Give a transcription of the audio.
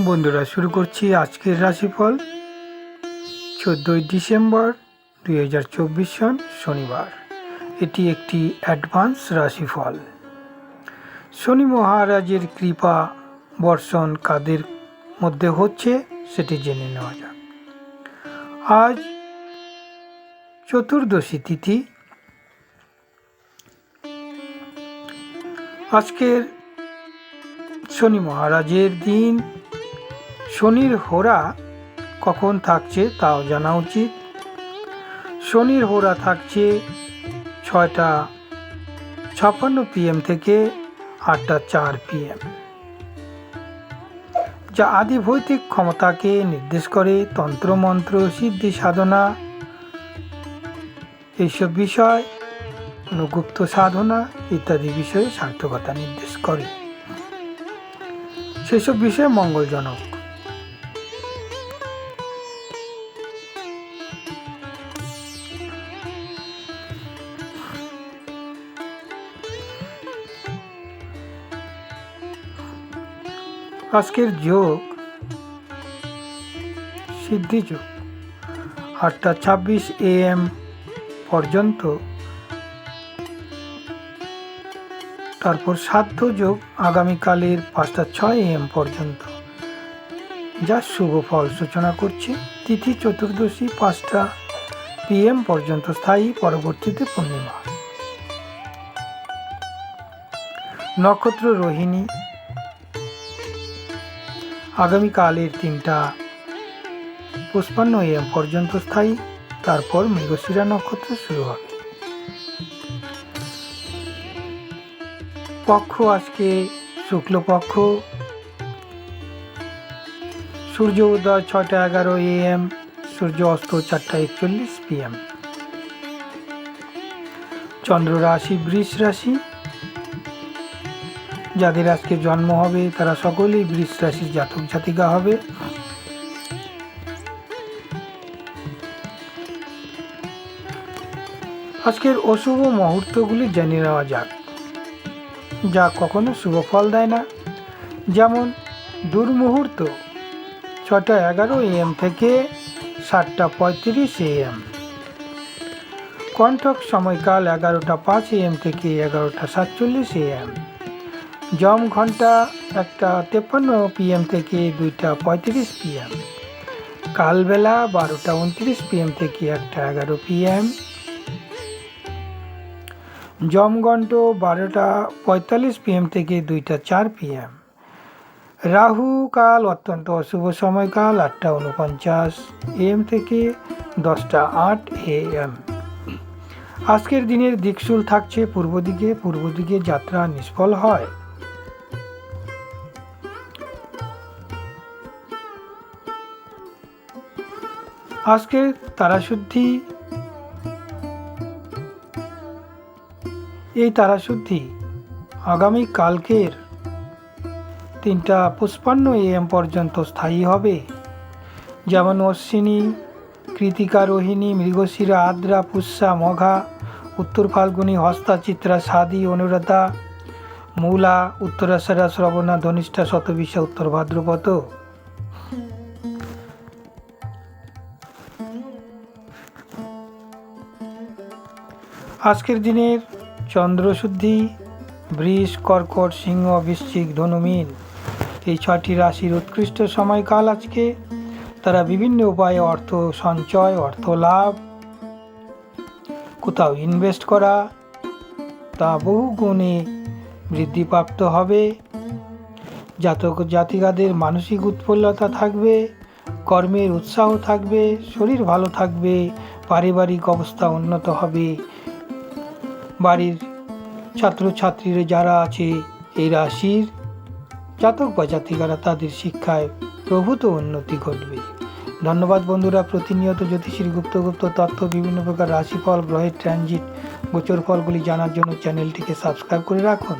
বন্ধুরা, শুরু করছি আজকের রাশিফল 14ই ডিসেম্বর 2024 সন শনিবার। এটি একটি অ্যাডভান্স রাশিফল। শনি মহারাজের কৃপা বর্ষণ কাদের মধ্যে হচ্ছে সেটি জেনে নেওয়া যাক। আজ চতুর্দশী তিথি। আজকের শনি মহারাজের দিন। শনির হোরা কখন থাকছে তাও জানা উচিত। শনির হোরা থাকছে 6টা 56 PM থেকে 8টা 4 PM, যা আদি ভৌতিক ক্ষমতাকে নির্দেশ করে। তন্ত্রমন্ত্র, সিদ্ধি সাধনা, এইসব বিষয়, গুপ্ত সাধনা ইত্যাদি বিষয়ে সার্থকতা নির্দেশ করে। সেসব বিষয়ে মঙ্গলজনক। আজকের যোগ সিদ্ধি যোগ 8টা 26 AM পর্যন্ত, তারপর সাধ্য যোগ আগামীকালের 5টা 6 AM পর্যন্ত, যা শুভ ফল সূচনা করছে। তিথি চতুর্দশী 5টা PM পর্যন্ত স্থায়ী, পরবর্তীতে পূর্ণিমা। নক্ষত্র রোহিণী আগামীকালের 3টা 55 AM পর্যন্ত স্থায়ী, তারপর মৃগশিরা নক্ষত্র শুরু হবে। পক্ষ আজকে শুক্লপক্ষ। সূর্য উদয় 6টা 11 AM, সূর্য অস্ত 4টা 41 PM। চন্দ্র রাশি বৃষ রাশি। যাদের আজকে জন্ম হবে তারা সকলেই বৃষ রাশির জাতক জাতিকা হবে। আজকের অশুভ মুহূর্তগুলি জেনে নেওয়া যাক, যা কখনো শুভ ফল দেয় না। যেমন দুর্মুহূর্ত 6টা 11 AM থেকে 7টা 35 AM। কণ্টক সময়কাল 11টা 5 AM থেকে 11টা 47 AM। যম ঘন্টা 1টা 53 PM থেকে 2টা 35 PM। কালবেলা 12টা 29 PM থেকে 1টা 11 PM। যমগণ্ড 12টা 45 PM থেকে 2টা 4 PM। রাহু কাল অত্যন্ত অশুভ সময়কাল 8টা 49 AM থেকে 10টা 8 AM। আজকের দিনের দিকশুল থাকছে পূর্ব দিকে। পূর্ব দিকে যাত্রা নিষ্ফল হয়। আজকের তারাশুদ্ধি, এই তারাশুদ্ধি আগামী কালকের 3টা 55 AM পর্যন্ত স্থায়ী হবে। যেমন অশ্বিনী, কৃতিকা, রোহিণী, মৃগশিরা, আদ্রা, পুষ্যা, মঘা, উত্তর ফাল্গুনী, হস্তা, চিত্রা, স্বাতি, অনুরাধা, মূলা, উত্তরাষাঢ়া, শ্রবণা, ধনিষ্ঠা, শতবিশা, উত্তর ভাদ্রপদ। আজকের দিনের চন্দ্রশুদ্ধি বৃষ, কর্কট, সিংহ, বৃশ্চিক, ধনু, মীন, এই 6টি রাশির উৎকৃষ্ট সময়কাল আজকে। তারা বিভিন্ন উপায়ে অর্থ সঞ্চয়, অর্থ লাভ, কোথাও ইনভেস্ট করা, তা বহু গুণে বৃদ্ধিপ্রাপ্ত হবে। জাতক জাতিকাদের মানসিক উৎফুল্লতা থাকবে, কর্মের উৎসাহ থাকবে, শরীর ভালো থাকবে, পারিবারিক অবস্থা উন্নত হবে। বাড়ির ছাত্রছাত্রীরা যারা আছে এই রাশির জাতক বা জাতিকারা, তাদের শিক্ষায় প্রভূত উন্নতি ঘটবে। ধন্যবাদ বন্ধুরা। প্রতিনিয়ত জ্যোতিষীর গুপ্ত তথ্য, বিভিন্ন প্রকার রাশিফল, গ্রহের ট্রানজিট, গোচর ফলগুলি জানার জন্য চ্যানেলটিকে সাবস্ক্রাইব করে রাখুন।